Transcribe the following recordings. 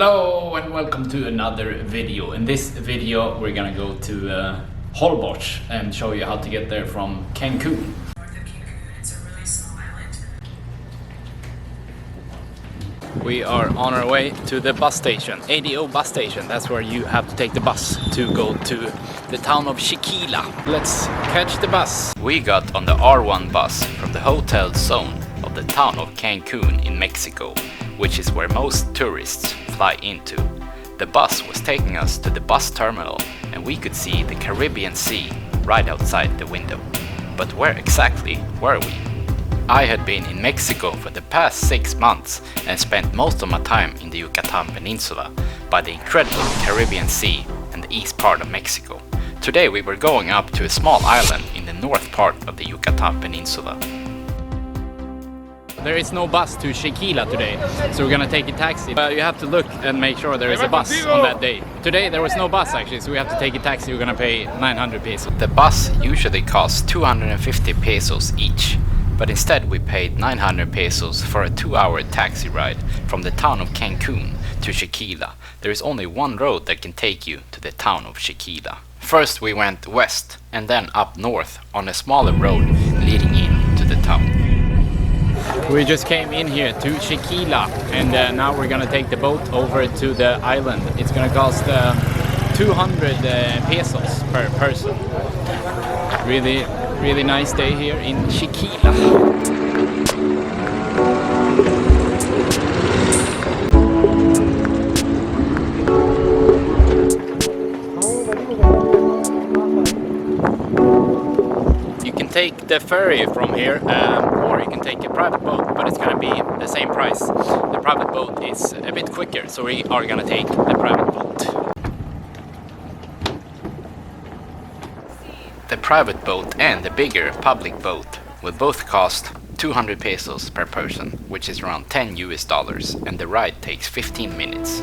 Hello and welcome to another video. In this video we're gonna go to Holboch and show you how to get there from Cancun. It's a really small island. We are on our way to the bus station, ADO bus station. That's where you have to take the bus to go to the town of Chiquila. Let's catch the bus. We got on the R1 bus from the hotel zone of the town of Cancun in Mexico, which is where most tourists fly into. The bus was taking us to the bus terminal and we could see the Caribbean Sea right outside the window. But where exactly were we? I had been in Mexico for the past 6 months and spent most of my time in the Yucatan Peninsula by the incredible Caribbean Sea and the east part of Mexico. Today we were going up to a small island in the north part of the Yucatan Peninsula. There is no bus to Chiquila today, so we're gonna take a taxi. You have to look and make sure there is a bus on that day. Today there was no bus actually, so we have to take a taxi. We're gonna pay 900 pesos. The bus usually costs 250 pesos each, but instead we paid 900 pesos for a 2-hour taxi ride from the town of Cancun to Chiquila. There is only one road that can take you to the town of Chiquila. First we went west and then up north on a smaller road leading in to the town. We just came in here to Chiquila and now we're gonna take the boat over to the island. It's gonna cost 200 pesos per person. Really nice day here in Chiquila. Take the ferry from here or you can take a private boat, but it's gonna be the same price. The private boat is a bit quicker, so we are gonna take the private boat. The private boat and the bigger public boat will both cost 200 pesos per person, which is around 10 US dollars, and the ride takes 15 minutes.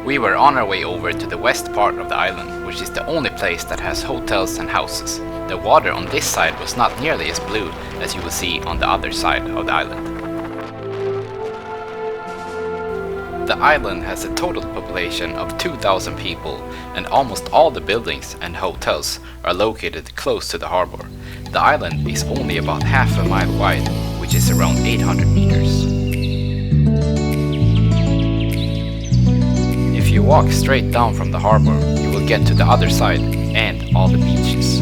We were on our way over to the west part of the island, which is the only place that has hotels and houses. The water on this side was not nearly as blue as you will see on the other side of the island. The island has a total population of 2,000 people and almost all the buildings and hotels are located close to the harbor. The island is only about half a mile wide, which is around 800 meters. If you walk straight down from the harbor, you will get to the other side and all the beaches.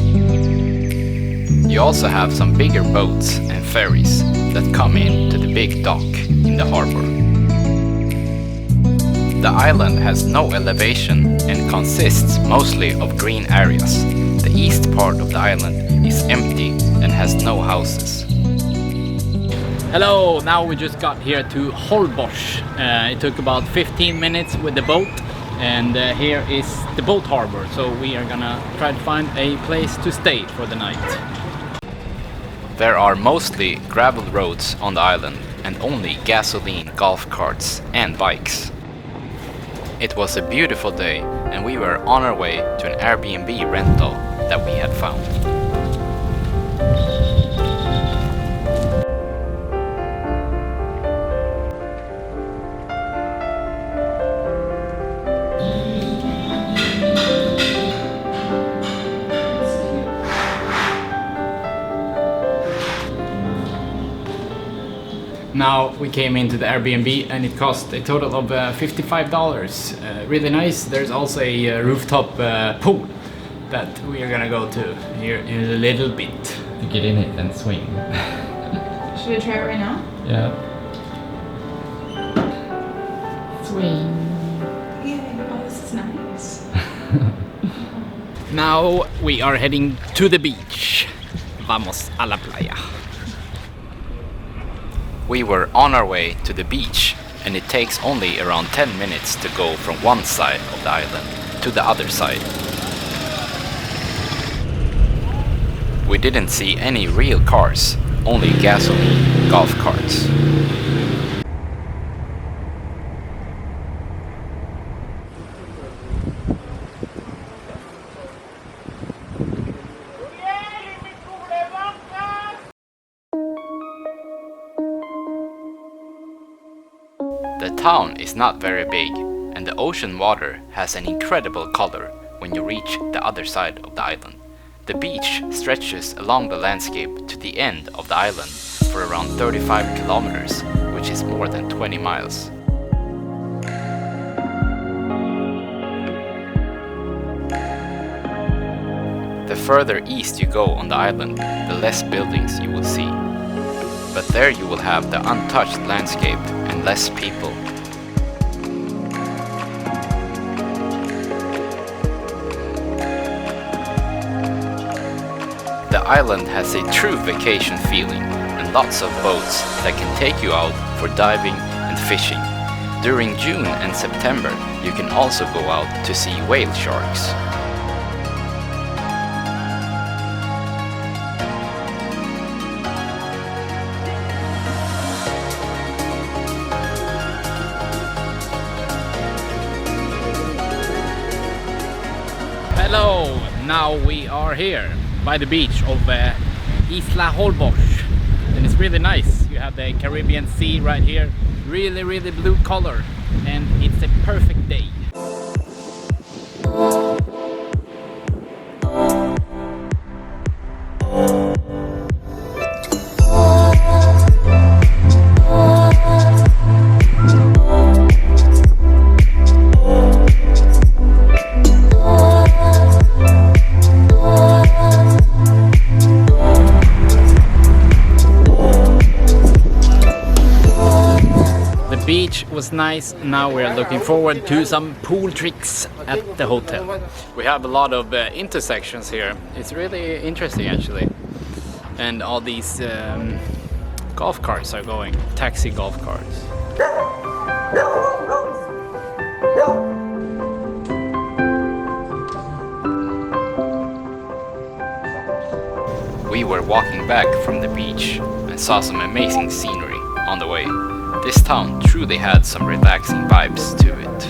You also have some bigger boats and ferries that come in to the big dock in the harbor. The island has no elevation and consists mostly of green areas. The east part of the island is empty and has no houses. Hello, now we just got here to Holboch. It took about 15 minutes with the boat and here is the boat harbor. So we are gonna try to find a place to stay for the night. There are mostly gravel roads on the island and only gasoline golf carts and bikes. It was a beautiful day and we were on our way to an Airbnb rental that we had found. Now we came into the Airbnb and it cost a total of $55. Really nice. There's also a rooftop pool that we are gonna go to here in a little bit. To get in it and swing. Should I try it right now? Yeah. Swing. Yeah, oh, this is nice. Now we are heading to the beach. Vamos a la playa. We were on our way to the beach and it takes only around 10 minutes to go from one side of the island to the other side. We didn't see any real cars, only gasoline golf carts. The town is not very big, and the ocean water has an incredible color when you reach the other side of the island. The beach stretches along the landscape to the end of the island for around 35 kilometers, which is more than 20 miles. The further east you go on the island, the less buildings you will see. But there you will have the untouched landscape and less people. The island has a true vacation feeling and lots of boats that can take you out for diving and fishing. During June and September, you can also go out to see whale sharks. Hello! Now we are here by the beach of Isla Holbox, and it's really nice. You have the Caribbean Sea right here, really blue color, and it's a perfect day. Beach was nice. Now we're looking forward to some pool tricks at the hotel. We have a lot of intersections here. It's really interesting actually. And all these golf carts are going, taxi golf carts. We were walking back from the beach and saw some amazing scenery on the way. This town truly had some relaxing vibes to it.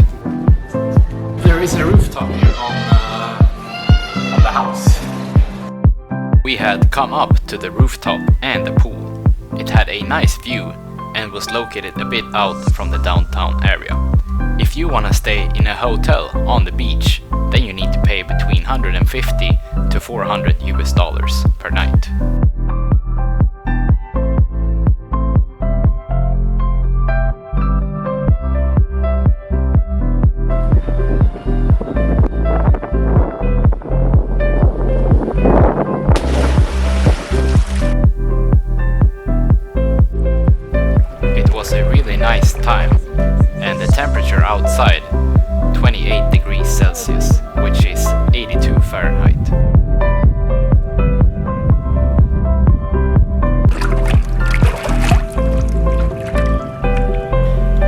There is a rooftop here on the house. We had come up to the rooftop and the pool. It had a nice view and was located a bit out from the downtown area. If you want to stay in a hotel on the beach, then you need to pay between 150 to 400 US dollars per night. Nice time, and the temperature outside 28 degrees Celsius, which is 82 Fahrenheit.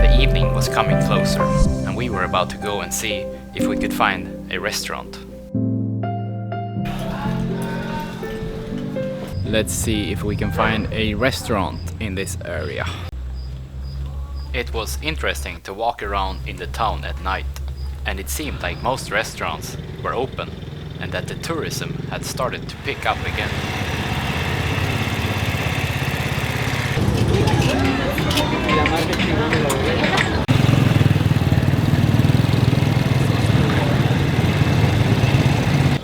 The evening was coming closer, and we were about to go and see if we could find a restaurant. Let's see if we can find a restaurant in this area. It was interesting to walk around in the town at night, and it seemed like most restaurants were open and that the tourism had started to pick up again.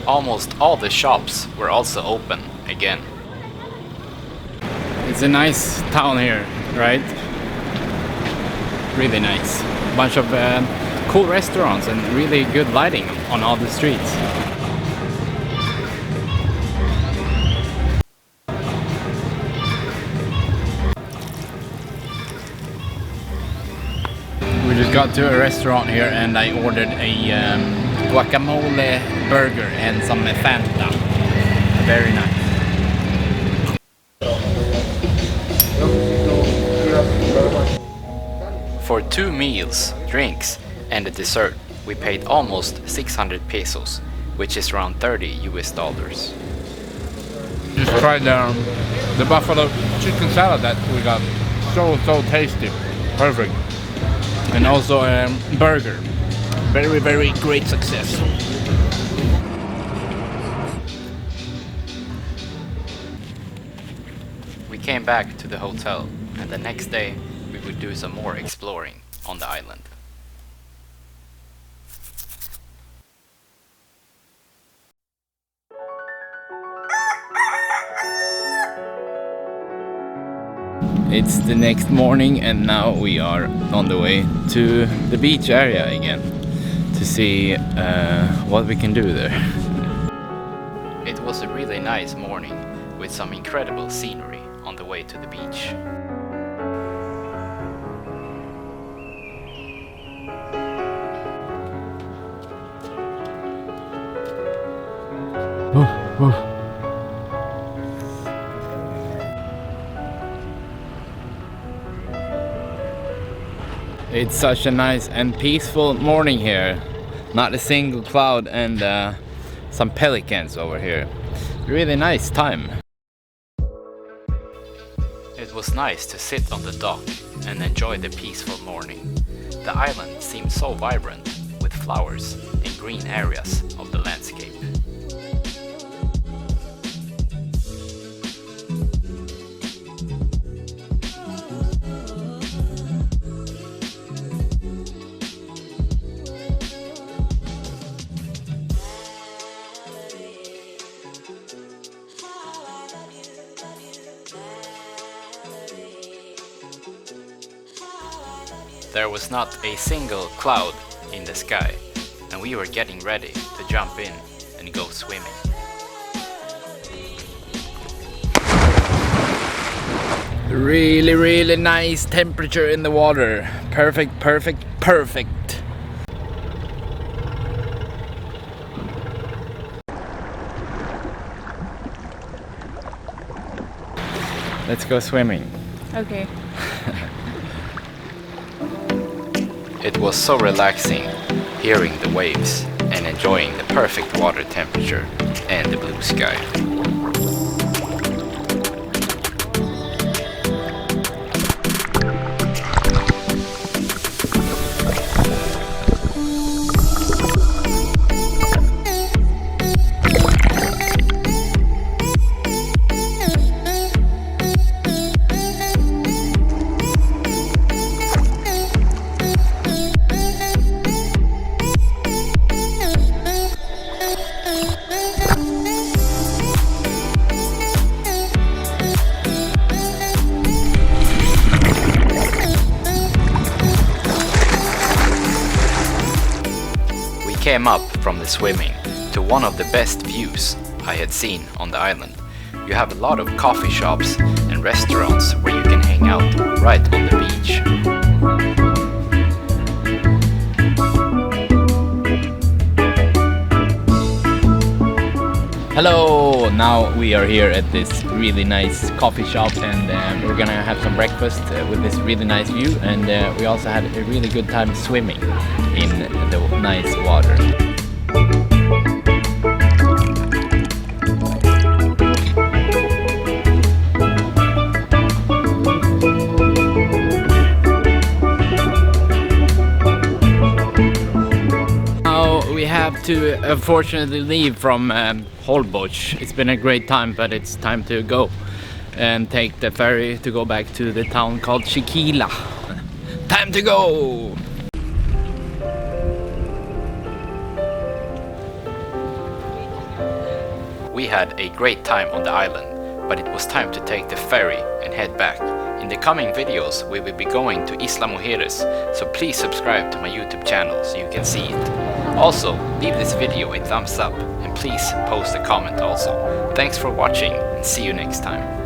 Almost all the shops were also open again. It's a nice town here, right? Really nice. A bunch of cool restaurants and really good lighting on all the streets. We just got to a restaurant here and I ordered a guacamole burger and some Fanta. Very nice. For 2 meals, drinks and a dessert, we paid almost 600 pesos, which is around 30 US dollars. Just tried the buffalo chicken salad that we got. So tasty. Perfect. And also a burger. Very great success. We came back to the hotel, and the next day we would do some more exploring on the island. It's the next morning and now we are on the way to the beach area again to see what we can do there. It was a really nice morning with some incredible scenery on the way to the beach. It's such a nice and peaceful morning here. Not a single cloud and some pelicans over here. Really nice time. It was nice to sit on the dock and enjoy the peaceful morning. The island seemed so vibrant with flowers and green areas of the landscape. There was not a single cloud in the sky, and we were getting ready to jump in and go swimming. Really nice temperature in the water. Perfect. Let's go swimming. Okay. It was so relaxing hearing the waves and enjoying the perfect water temperature and the blue sky. Came up from the swimming to one of the best views I had seen on the island. You have a lot of coffee shops and restaurants where you can hang out right on the beach. Hello! Now we are here at this really nice coffee shop and we're gonna have some breakfast with this really nice view, and we also had a really good time swimming in the nice water. We have to unfortunately leave from Holboch. It's been a great time, but it's time to go and take the ferry to go back to the town called Chiquila. Time to go! We had a great time on the island, but it was time to take the ferry and head back. In the coming videos we will be going to Isla so please subscribe to my YouTube channel so you can see it. Also, leave this video a thumbs up and please post a comment also. Thanks for watching and see you next time.